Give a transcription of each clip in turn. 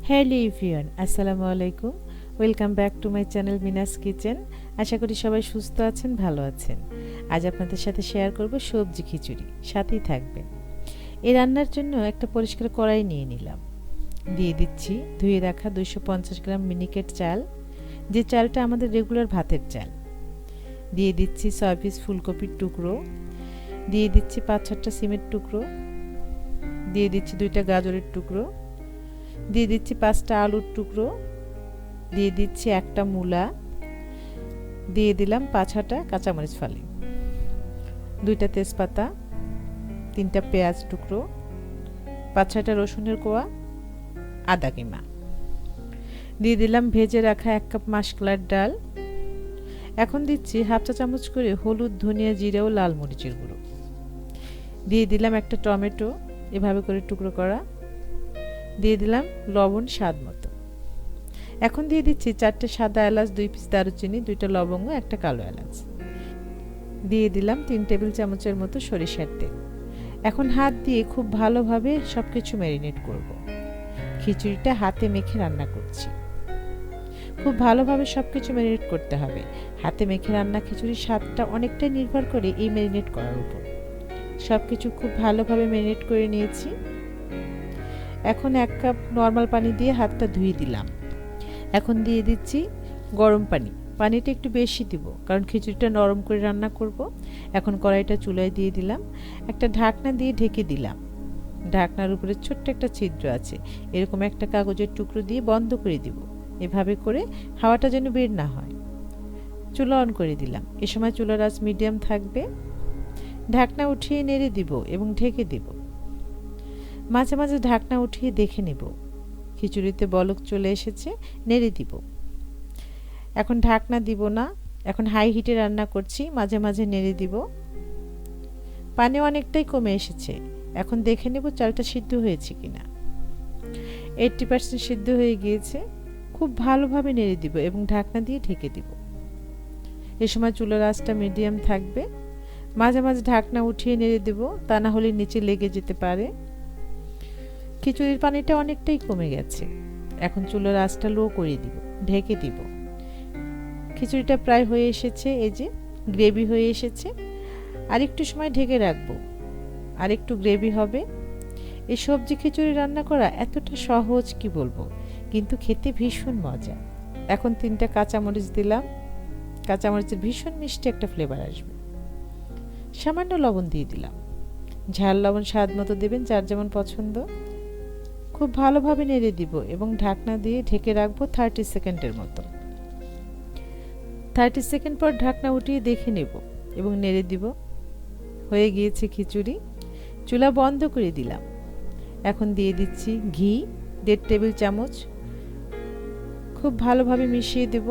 Hello everyone, আসসালামু আলাইকুম। Welcome back to my channel Mina's kitchen. আশা করি সবাই সুস্থ আছেন, ভালো আছেন। আজ আপনাদের সাথে শেয়ার করব সবজি খিচুড়ি, সাথেই থাকবেন। এই রান্নার জন্য একটা পরিষ্কার কড়াই নিয়ে নিলাম। দিয়ে দিচ্ছি ধুয়ে রাখা 250 গ্রাম মিনিকেট চাল, যে চালটা আমাদের রেগুলার ভাতের চাল। দিয়ে দিচ্ছি 6 পিস ফুলকপির টুকরো, দিয়ে দিচ্ছি 5-6টা সিমের টুকরো, দিয়ে দিচ্ছি 2টা গাজরের টুকরো, দিয়ে দিচ্ছি 5টা আলুর টুকরো, দিয়ে দিচ্ছি একটা মূলা, দিয়ে দিলাম 5-6টা কাঁচামরিচ ফালি, 2টা তেজপাতা, 3টা পেঁয়াজ টুকরো, 5-6টা রসুনের কোয়া, আদা কিমা। দিয়ে দিলাম ভেজে রাখা 1 কাপ মাসকলাইর ডাল। এখন দিচ্ছি হাফ চা চামচ করে হলুদ, ধনিয়া, জিরা ও লাল মরিচের গুঁড়ো। দিয়ে দিলাম একটা টমেটো এভাবে করে টুকরো করা, দিয়ে দিলাম লবণ স্বাদ মতো। এখন দিয়ে দিচ্ছি 4টে সাদা এলাচ, 2 পিস দারুচিনি, 2টা লবঙ্গ, একটা কালো এলাচ। দিয়ে দিলাম 3 টেবিল চামচের মতো সরিষার তেল। এখন হাত দিয়ে খুব ভালোভাবে সবকিছু ম্যারিনেট করব। খিচুড়িটা হাতে মেখে রান্না করছি। খুব ভালোভাবে সবকিছু ম্যারিনেট করতে হবে। হাতে মেখে রান্না খিচুড়ির স্বাদটা অনেকটাই নির্ভর করে এই ম্যারিনেট করার উপর। সবকিছু খুব ভালোভাবে ম্যারিনেট করে নিয়েছি। এখন 1 কাপ নর্মাল পানি দিয়ে হাতটা ধুয়ে দিলাম। এখন দিয়ে দিচ্ছি গরম পানি। পানিটা একটু বেশি দিব, কারণ খিচুড়িটা নরম করে রান্না করব। এখন কড়াইটা চুলায় দিয়ে দিলাম, একটা ঢাকনা দিয়ে ঢেকে দিলাম। ঢাকনার উপরে ছোট্ট একটা ছিদ্র আছে, এরকম একটা কাগজের টুকরো দিয়ে বন্ধ করে দিব, এভাবে করে হাওয়াটা যেন বের না হয়। চুলা অন করে দিলাম। এ সময় চুলার আঁচ মিডিয়াম থাকবে। ঢাকনা উঠিয়ে নেড়ে দিব এবং ঢেকে দিব। মাঝে মাঝে ঢাকনা উঠিয়ে দেখে নেব খিচুড়িতে বলক চলে এসেছে, নেড়ে দিব। এখন ঢাকনা দিব না, এখন হাই হিটে রান্না করছি, মাঝে মাঝে নেড়ে দিব। পানি অনেকটাই কমে এসেছে। এখন দেখে নেব চালটা সিদ্ধ হয়েছে কিনা। 80% সিদ্ধ হয়ে গিয়েছে। খুব ভালোভাবে নেড়ে দিব এবং ঢাকনা দিয়ে ঢেকে দিব। এ সময় চুলার আঁচটা মিডিয়াম থাকবে। মাঝে মাঝে ঢাকনা উঠিয়ে নেড়ে দেব, তা না হলে নিচে লেগে যেতে পারে। খিচুড়ির পানিটা অনেকটাই কমে গেছে। এখন চুলার আঁচটা লো করে দিব, ঢেকে দিব। খিচুড়িটা প্রায় হয়ে এসেছে, এই যে গ্রেভি হয়ে এসেছে। আর একটু সময় ঢেকে রাখবো, আর একটু গ্রেভি হবে। এই সবজি খিচুড়ি রান্না করা এতটা সহজ কি বলবো, কিন্তু খেতে ভীষণ মজা। এখন 3টা কাঁচামরিচ দিলাম। কাঁচামরিচের ভীষণ মিষ্টি একটা ফ্লেভার আসবে। সামান্য লবণ দিয়ে দিলাম। ঝাল লবণ স্বাদ মতো দেবেন, যার যেমন পছন্দ। খুব ভালোভাবে নেড়ে দিব এবং ঢাকনা দিয়ে ঢেকে রাখবো 30 সেকেন্ডের মতো। 30 সেকেন্ড পর ঢাকনা উঠিয়ে দেখে নেব এবং নেড়ে দিব। হয়ে গিয়েছে খিচুড়ি। চুলা বন্ধ করে দিলাম। এখন দিয়ে দিচ্ছি ঘি 1.5 টেবিল চামচ। খুব ভালোভাবে মিশিয়ে দেব।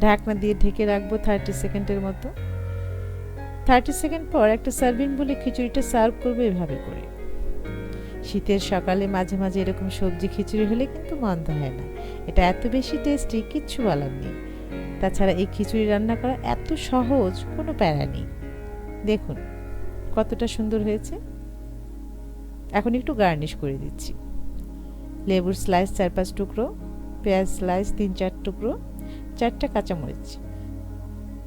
ঢাকনা দিয়ে ঢেকে রাখবো 30 সেকেন্ডের মতো। 30 সেকেন্ড পর একটা সার্ভিং বলে খিচুড়িটা সার্ভ করবো এভাবে করে। শীতের সকালে মাঝে মাঝে এরকম সবজি খিচুড়ি হলে কিন্তু মন্দ হয় না। এটা এত বেশি টেস্টি, কিচ্ছু বলার নেই। তাছাড়া এই খিচুড়ি রান্না করা এত সহজ, কোনো প্যারা নেই। দেখুন কতটা সুন্দর হয়েছে। এখন একটু গার্নিশ করে দিচ্ছি। লেবুর স্লাইস 4-5 টুকরো, পেঁয়াজ স্লাইস 3-4 টুকরো, 4টা কাঁচামরিচ।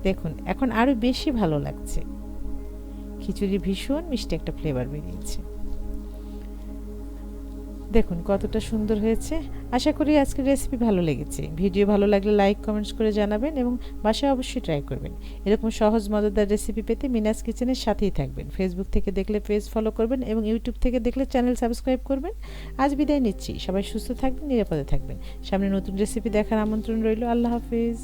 দেখুন এখন আরো বেশি ভালো লাগছে। খিচুড়ি ভীষণ মিষ্টি একটা ফ্লেভার বেরিয়েছে। দেখুন কতটা সুন্দর হয়েছে। আশা করি আজকের রেসিপি ভালো লেগেছে। ভিডিও ভালো লাগলে লাইক কমেন্টস করে জানাবেন এবং বাসায় অবশ্যই ট্রাই করবেন। এরকম সহজ মজাদার রেসিপি পেতে মিনাস কিচেনের সাথেই থাকবেন। ফেসবুক থেকে দেখলে পেজ ফলো করবেন এবং ইউটিউব থেকে দেখলে চ্যানেল সাবস্ক্রাইব করবেন। আজ বিদায় নিচ্ছি। সবাই সুস্থ থাকবেন, নিরাপদে থাকবেন। সামনে নতুন রেসিপি দেখার আমন্ত্রণ রইল। আল্লাহ হাফেজ।